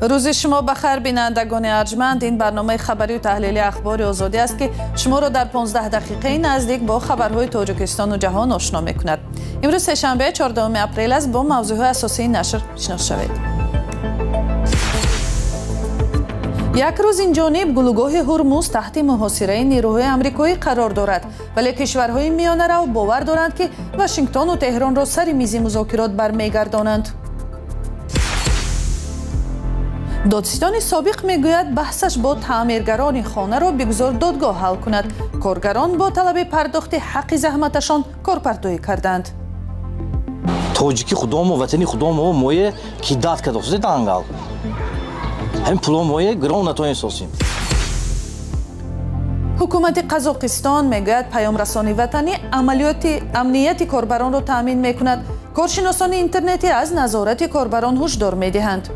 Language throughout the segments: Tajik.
روز شما بخیر بینندگان ارجمند. این برنامه خبری و تحلیلی اخبار آزادی است که شما را در 15 دقیقه نزدیک با خبرهای تاجیکستان و جهان آشنا می‌کند. امروز سه‌شنبه 14 اپریل است. با موضوعات اساسی نشر آشنا شوید. یک روز این جانب گلوگاه هرمز تحت محاصره نیروهای آمریکایی قرار دارد، ولی کشورهای میانه رو باور دارند که واشنگتن و تهران را سر میز مذاکرات برمیگردانند. دادستان سابق میگوید بحثش با تعمیرگران خانه را بگذار دادگاه حل کند. کارگران با طلب پرداخت حق زحمتشان کارپرداری کردند. توجیکی خودم و وطنی خودم و مویه کی داد کرد واسه دانگال. هم پولم مویه گران نتوانیم سازیم. حکومت قزاقستان میگوید پیام رسانی وطنی امنیت کاربران را تامین میکند. کارشناسان اینترنتی از نظارت کاربران هشدار میدهند.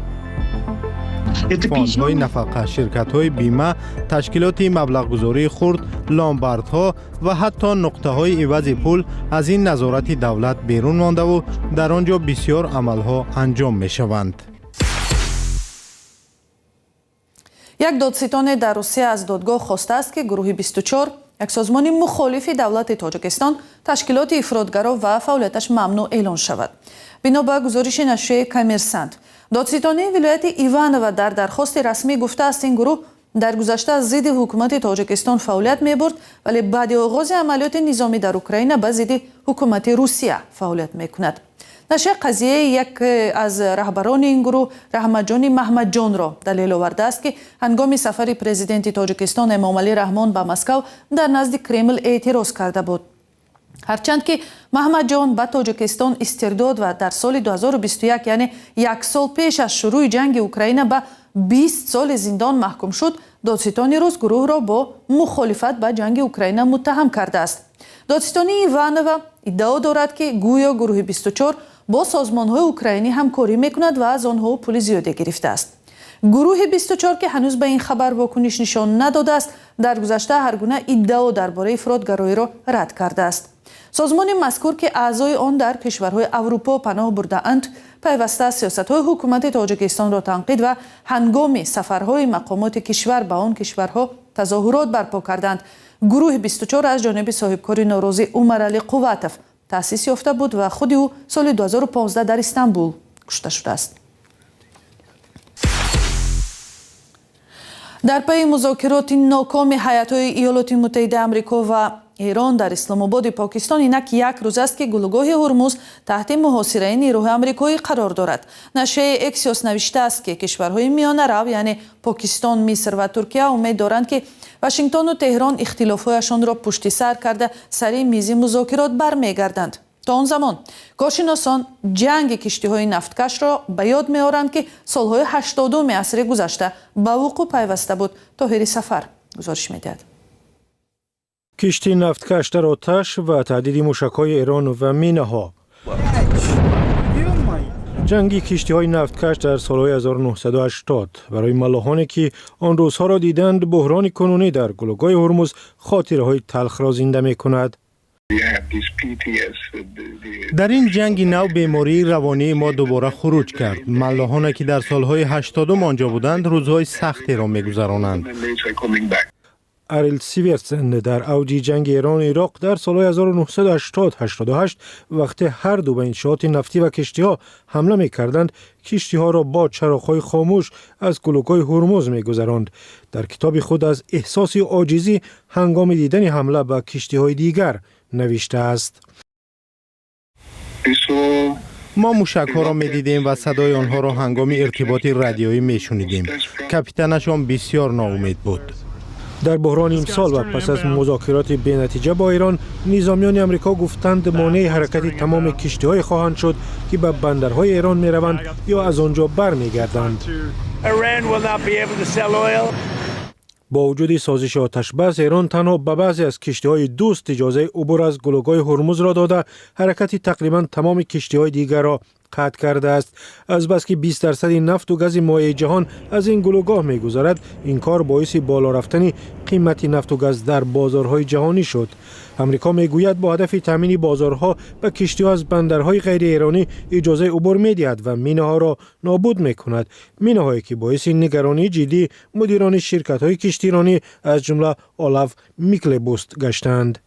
فاندهای نفقه، شرکت‌های بیمه، تشکیلات مبلغ‌گذاری خرد، لامبردها و حتی نقطه‌های عوض پول از این نظارت دولت بیرون مانده و در آنجا بسیار عملها انجام می‌شوند. یک دادستان در روسیه از دادگاه خواسته است که گروه 24 یک سازمان مخالف دولت تاجیکستان تشکیلات افراطگرا و فعالیتش ممنوع اعلان شود. بنا به گزارش نشریه کامرسانت، دادستان ولایت ایوانوو در درخواست رسمی گفته است این گروه در گذشته ضد حکومت تاجیکستان فعالیت می‌برد، ولی بعد آغاز عملیات نظامی در اوکراین به ضد حکومت روسیه فعالیت می‌کند. نشریه قضیه یک از رهبران این گروه رحمتجان محمدجان را دلیل آورده است که هنگام سفر پرزیدنت تاجیکستان امامعلی رحمان به مسکو در نزد کرمل اعتراض کرده بود. هرچند که محمدجان به تاجیکستان استرداد و در سال 2021 یعنی یک سال پیش از شروع جنگ اوکراین به 20 سال زندان محکوم شد، دادستان روز گروه را با مخالفت به جنگ اوکراین متهم کرده است. دادستان ایوانوو ادعا دارد که گویا گروه 24 با سازمان‌های اوکراینی همکاری می‌کند و از آنها پول زیادی گرفته است. گروه 24 که هنوز به این خبر واکنش نشان نداده است، در گذشته هر گونه ادعا درباره افراطگرایی را رد کرده است. سازمان مذکور که اعضای آن در کشورهای اروپا پناه برده‌اند، پیوسته سیاست‌های حکومت تاجیکستان را تنقید و هنگام سفرهای مقامات کشور به آن کشورها تظاهرات برپا کردند. گروه 24 از جانب صاحبکار ناراضی عمرعلی قواتوف تأسیس یافته بود و خود او سال 2015 در استانبول کشته شده است. در پی مذاکرات ناکام هیات‌های ایالات متحده آمریکا و ایران در اسلام آباد پاکستان اینک یک روز است که گلوگاه هرمز تحت محاصره نیروهای آمریکایی قرار دارد. نشریه اکسیوس نوشته است که کشورهای میانه رو یعنی پاکستان، مصر و ترکیه امید دارند که واشنگتن و تهران اختلافاتشان را پشت سر کرده سر میز مذاکرات برمیگردند. تا آن زمان کارشناسان جنگ کشتی‌های نفتکش را به یاد می‌آورند که سالهای 80 عصر گذشته به وقوع پیوسته بود. طاهر سفر گزارش می‌دهد. کشتی نفتکش در آتش و تهدید موشک‌های ایران و مینه‌ها. جنگی کشتی‌های نفتکش در سالهای 1980 برای ملاحانی که آن روزها را دیدند بحران کنونی در گلوگاه هرمز خاطره‌های تلخ را زنده می‌کند. در این جنگ نو بیماری روانی ما دوباره خروج کرد. ملاحانی که در سالهای 80 آنجا بودند روزهای سختی را می‌گذرانند. اریل سیورسن در اوج جنگ ایران و عراق در سالهای 1980-88 وقتی هر دو به انشاءات نفتی و کشتی‌ها حمله می‌کردند، کشتی‌ها را با چراغ‌های خاموش از گلوگاه هرمز می‌گذراند. در کتاب خود از احساس عاجزی هنگام دیدن حمله به کشتی‌های دیگر نوشته است: ما موشک‌ها را می‌دیدیم و صدای آنها را هنگام ارتباط رادیویی می‌شنیدیم. کاپیتانشان بسیار ناامید بود. در بحران امسال و پس از مذاکرات بی‌نتیجه با ایران، نظامیان آمریکا گفتند مانع حرکت تمام کشتی‌های خواهند شد که به بندرهای ایران می‌روند یا از آنجا برمیگردند. با وجود سازش آتش بس، ایران تنها به بعضی از کشتی‌های دوست اجازه عبور از گلوگاه هرمز را داده، حرکت تقریباً تمام کشتی‌های دیگر را قطع کرده است. از بس که 20% نفت و گاز مایع جهان از این گلوگاه می‌گذرد، این کار باعث بالا رفتن قیمت نفت و گاز در بازارهای جهانی شد. امریکا میگوید با هدف تامین بازارها به کشتی‌ها از بندرهای غیر ایرانی اجازه عبور می‌دهد و مینه‌ها را نابود می‌کند. مینه‌هایی که باعث نگرانی جدی مدیران شرکت‌های کشتیرانی از جمله اولاف میکلبوست گشتند.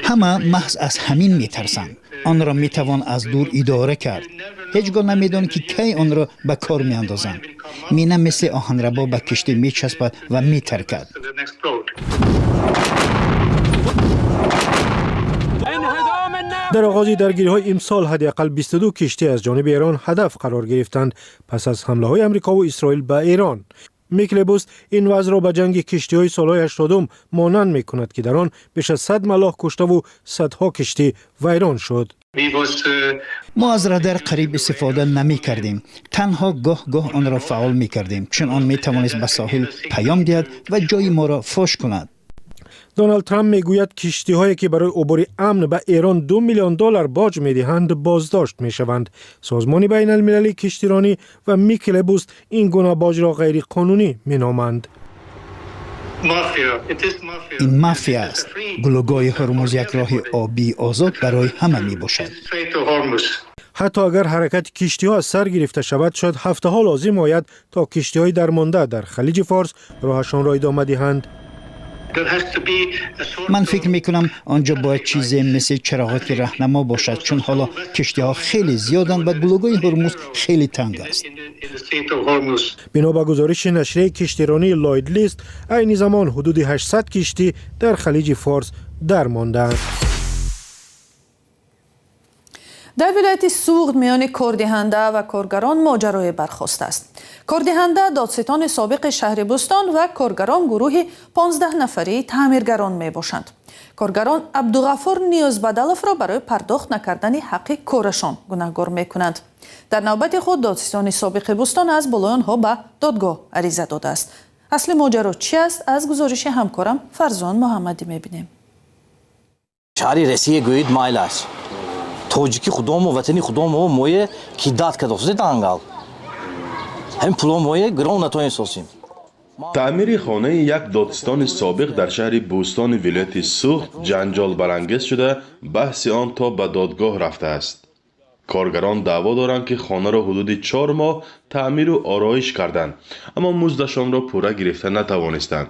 همه محض از همین میترسند. آن را میتوان از دور اداره کرد. هیچگاه نمیدانند که کی آن را به کار میاندازند. مینه مثل آهنربا به کشتی میچسبد و میترکد. در آغاز درگیری‌های امسال حداقل 22 کشتی از جانب ایران هدف قرار گرفتند پس از حمله‌های آمریکا و اسرائیل به ایران. میکلبوست این وضع را به جنگ کشتی‌های سال‌های 80 مانند می‌کند که در آن بیش از 100 ملاح کشته و صدها کشتی ویران شد. ما از رادار قریب استفاده نمی کردیم. تنها گاه آن را فعال می کردیم چون آن می توانست به ساحل پیام دهد و جای ما را فاش کند. دونالد ترامپ میگوید کشتی‌هایی که برای عبور امن به ایران $2 میلیون باج می‌دهند بازداشت می‌شوند. سازمان بین المللی کشتیرانی و میکلبوست این گونه باج را غیر قانونی می‌نامند. این مافیا است. گلوگاه هرمز یک راه آبی آزاد برای همه می باشد. حتی اگر حرکت کشتی‌ها از سر گرفته شود شاید هفته‌ها لازم آید تا کشتی‌های درمانده در خلیج فارس راهشان را ادامه دهند. من فکر می کنم آنجا باید چیزی مثل چراغات راهنما باشد چون حالا کشتی ها خیلی زیادند و گلوگاه هرمز خیلی تنگ است. بنا به گزارش نشریه کشتیرانی لوید لیست عین زمان حدود 800 کشتی در خلیج فارس درمانده‌اند. در ولایت سوغد میان کاردهنده و کارگران ماجرای برخاسته است. کاردهنده دادستان سابق شهر بستان و کارگران گروهی 15 نفری تعمیرگران می باشند. کارگران عبدالغفور نیازبدلوف را برای پرداخت نکردن حق کارشان گناهکار می کنند. در نوبت خود دادستان سابق بستان از بالای آنها به دادگاه عریضه داده است. اصل ماجرا چی است؟ از گزارش همکارم فرزان محمدی می بینیم. شهری رسیه گوید مایل است. توجیکی خودم و وطنی خودم و مویه کی داد که دوستی دانگال. هم پول مویه گرون نتوین سوسیم. تعمیر خانه یک دادستان سابق در شهر بوستان ولایت سوغد جنجال برانگیز شده بحث آن تا به دادگاه رفته است. کارگران دعوا دارند که خانه را حدود 4 ماه تعمیر و آرایش کردند اما مزدشان را پوره گرفته نتوانستند.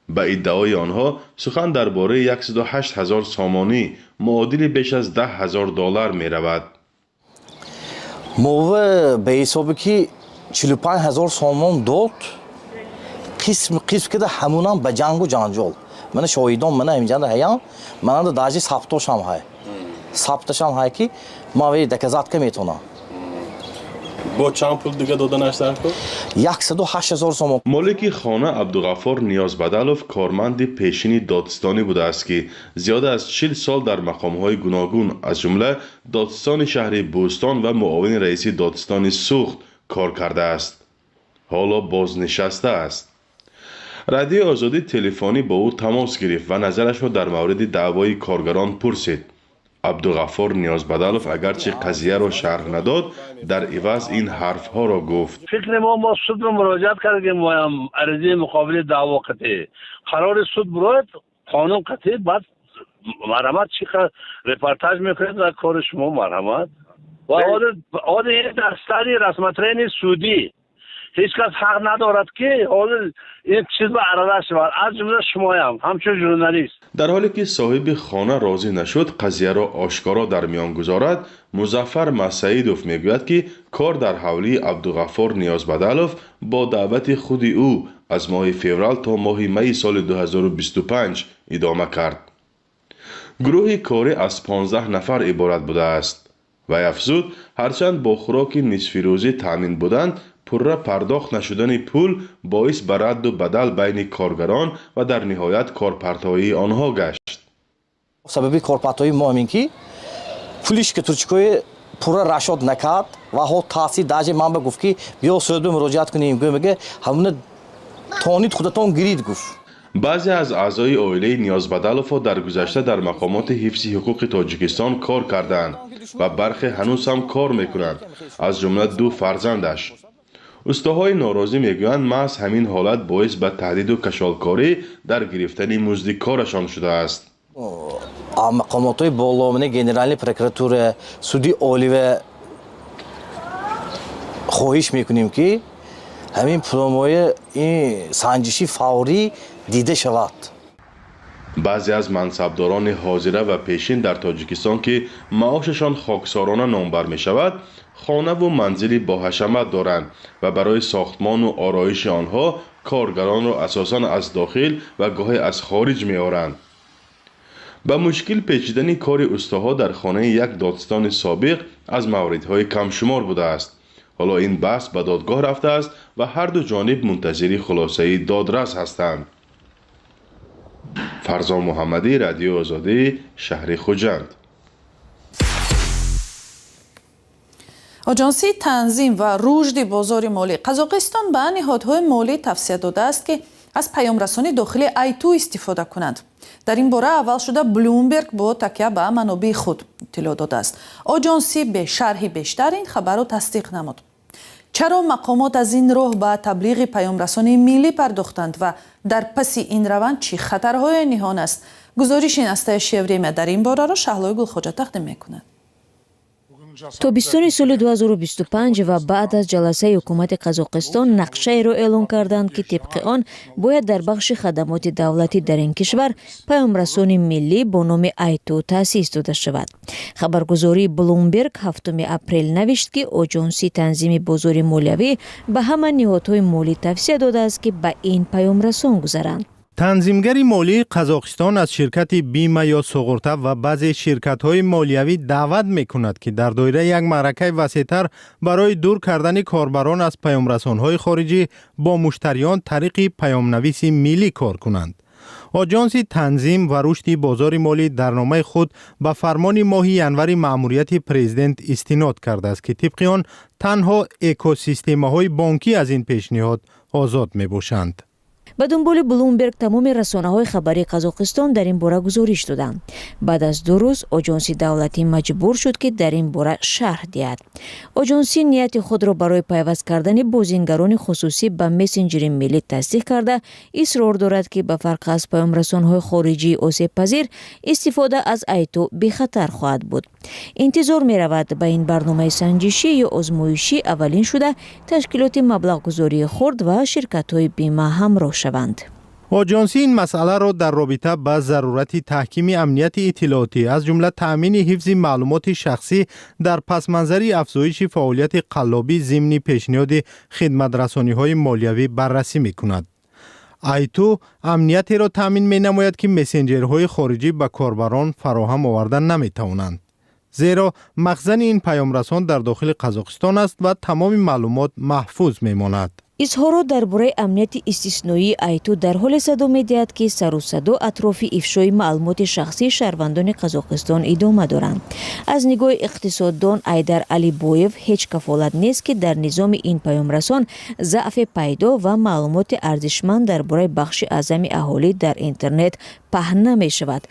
به ادعای آنها سخن درباره 108,000 سامانی معادل بیش از $10,000 می رود. موه به حسابی که 45,000 سامان داد قسم که همونان به جنگ و جنجال. من شاهدان من اینجا هستم. من داشتی ثبتش هم های. ثبتش هم های که ما وی دکزات که میتونم. با چند پول دیگه دادن اشتر کو؟ 108,000 سامان. مالک خانه عبدالغفور نیازبدلوف کارمند پیشین دادستانی بوده است که زیاده از 40 سال در مقام‌های گوناگون از جمله دادستان شهر بوستان و معاون رئیس دادستان سوغد کار کرده است. حالا بازنشسته است. رادیو آزادی تلفنی با او تماس گرفت و نظرش را در مورد دعوای کارگران پرسید. عبدالغفور نیازبدلوف اگرچه قضیه را شرح نداد در عوض این حرفها را گفت. فکر ما سود رو مراجعت کردیم و هم عرضه مقابل دعوا قطعی قرار سود برایت قانون قطعی بعد مرحمت چقدر رپورتاج میکنید در کار شما مرحمت و آده این دستاری رسمترین سودی هیچ کس حق ندارد که این چیز به عرضه شود از جمله شما هم همچون ژورنالیست. در حالی که صاحب خانه راضی نشد قضیه را آشکارا در میان گذارد مظفر مسعیدوف میگوید که کار در حوالی عبدالغفور نیازبدلوف با دعوت خود او از ماه فوریه تا ماه می سال 2025 ادامه کرد. گروه کاری از 15 نفر عبارت بوده است و افزود هرچند با خوراک نصف روزی تامین بودند پره پرداخت نشدن پول باعث به رد و بدل بین کارگران و در نهایت کارپرتایی آنها گشت. سببی کارپرتایی ما همین که پولیش که ترچکوی پره رشاد نکرد و ها تاثیر داجه من به گفت که بیا سود مراجعت کنیم میگه همون تونید خودتون گرید گفت. بعضی از اعضای عائله نیازبدالوف در گذشته در مقامات حفظ حقوق تاجیکستان کار کردند و برخی هنوز هم کار میکنند، از جمله 2 فرزندش. استاهای ناراضی میگویند محض همین حالت باعث به تهدید و کشالکاری در گرفتن مزد کارشان شده است. مقامات بالا من گنرالی پروکراتور سودی عالی و خواهش میکنیم که همین پروموی این سنجشی فوری دیده شود. بعضی از منصبداران حاضره و پیشین در تاجیکستان که معاششان خاکسارانه نامبر می شود، خانه و منزلی با حشمت دارند و برای ساختمان و آرایش آنها کارگران را اساساً از داخل و گاهی از خارج می آورند. به مشکل پیچیدن کار استاها در خانه یک دادستان سابق از موردهای کم شمار بوده است. حالا این بحث به دادگاه رفته است و هر دو جانب منتظر خلاصه دادرس هستند. فرزان محمدی، رادیو آزادی، شهر خوجند. آژانسی تنظیم و رشد بازار مالی قزاقستان به نهادهای مالی توصیه داده است که از پیام‌رسانی داخلی آیتو استفاده کنند. در این باره اول شده بلومبرگ با تکیه به منابع خود اطلاع داده است. آژانسی به شرح بیشتر این خبر را تصدیق نمود. چرا مقامات از این راه به تبلیغ پیام‌رسانی ملی پرداختند و در پس این روند چه خطرهای نهان است؟ گزارش نسته شیوریم در این باره را شهلای گلخوجه تقدیم می‌کند. тобистони соли 2025 ва баъд аз ҷаласаи ҳукумати қазоқистон нақшаеро эълон карданд ки тибқи он бояд дар бахши хадамоти давлатӣ дар ин кишвар паёмрасони миллӣ бо номи айту таъсис дода шавад. хабаргузории блумберг 7 апрел навишт ки оҷонсии танзими бозори молиявӣ ба ҳама ниҳодҳои молӣ тавсия додааст ки ба ин паёмрасон гузаранд. танзимгари молии қазоқистон аз ширкати бима ё суғурта ва баъзе ширкатҳои молиявӣ даъват мекунад ки дар доираи як маъракаи васеътар барои дур кардани корбарон аз паёмрасонҳои хориҷӣ бо муштариён тариқи паёмнависи миллӣ кор кунанд. оҷонси танзим ва рушди бозори молӣ дар номаи худ ба фармони моҳи январи маъмурияти президент истинод кардааст ки тибқи он танҳо экосистемаҳои бонкӣ аз ин пешниҳод озод мебошанд. ба дунболи блумберг тамоми расонаҳои хабарии қазоқистон дар ин бора гузориш доданд. баъд аз 2 рӯз оҷонси давлатӣ маҷбур шуд ки дар ин бора шарҳ диҳад. оҷонси нияти худро барои пайваст кардани бозингарони хусусӣ ба мессенҷери миллӣ тасдиқ карда исрор дорад ки ба фарқ аз паёмрасонҳои хориҷии осебпазир истифода аз айту бехатар хоҳад буд. интизор меравад ба ин барномаи санҷишӣ ё озмоишӣ аввалин шуда ташкилоти маблағгузории хурд ва ширкатҳои бима ҳамроҳ шаванд. оҷонсӣ ин масъаларо дар робита ба зарурати таҳкими амнияти иттилоотӣ аз ҷумла таъмини ҳифзи маълумоти шахсӣ дар пасманзари афзоиши фаъолияти қаллобӣ зимни пешниҳоди хидматрасониҳои молиявӣ баррасӣ мекунад. айту амниятеро таъмин менамояд ки мессенҷерҳои хориҷӣ ба корбарон фароҳам оварда наметавонанд. зеро махзани ин паёмрасон дар дохили қазоқистон аст ва тамоми маълумот маҳфуз мемонад. изҳорот дар бораи амнияти истисноии айту дар ҳоле садо медиҳад ки сарусадо атрофи ифшои маълумоти шахсии шаҳрвандони қазоқистон идома доранд. аз нигоҳи иқтисоддон Айдар Алибоев ҳеҷ кафолат нест ки дар низоми ин паёмрасон заъфе пайдо ва маълумоти арзишманд дар бораи бахши аъзами аҳолӣ дар интернет паҳн намешавад.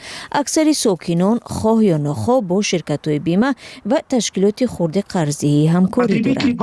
аксари сокинон хоҳ ё нохоҳ бо ширкатҳои бима ва ташкилоти хурди қарзии ҳамкорӣ доранд.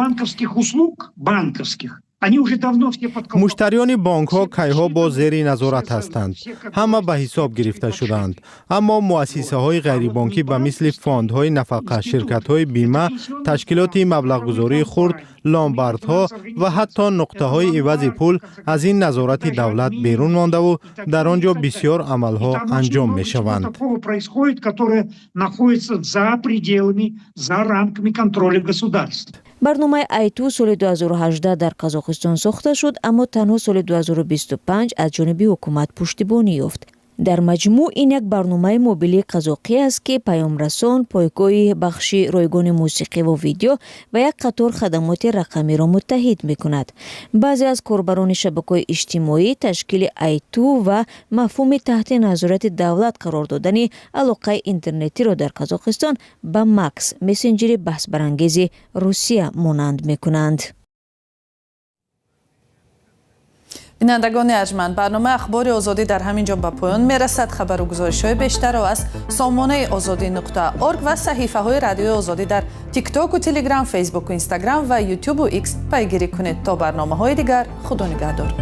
муштариёни бонкҳо кайҳо бо зери назорат ҳастанд. ҳама ба ҳисоб гирифта шуданд. аммо муассисаҳои ғайрибонкӣ ба мисли фондҳои нафақа, ширкатҳои бима, ташкилоти маблағгузории хурд, ломбардҳо ва ҳатто нуқтаҳои ивази пул аз ин назорати давлат берун мондаву дар он ҷо бисёр амалҳо анҷом мешаванд. барномаи айту соли 2018 дар қазоқистон сохта шуд, аммо танҳо соли 2025 аз ҷониби ҳукумат пуштибонӣ ёфт. дар маҷмӯъ ин як барномаи мобилии қазоқӣ аст ки паёмрасон, пойгоҳи бахши ройгони мусиқӣ ва видео ва як қатор хадамоти рақамиро муттаҳид мекунад. баъзе аз корбарони шабакаҳои иҷтимоӣ ташкили айту ва мафҳуми таҳти назорати давлат қарор додани алоқаи интернетиро дар қазоқистон ба макс, мессенҷери баҳсбарангези Русия монанд мекунанд. بینندگان ارجمند، برنامه اخبار آزادی در همین جا به پایان میرسد. خبر و گزارش‌های بیشتر را از سامانه azadi.org و صحیفه‌های رادیو آزادی در تیک تاک و تلگرام، فیسبوک و اینستاگرام و یوتیوب و ایکس پیگیری کنید. تا برنامه‌های دیگر، خدا نگهدار.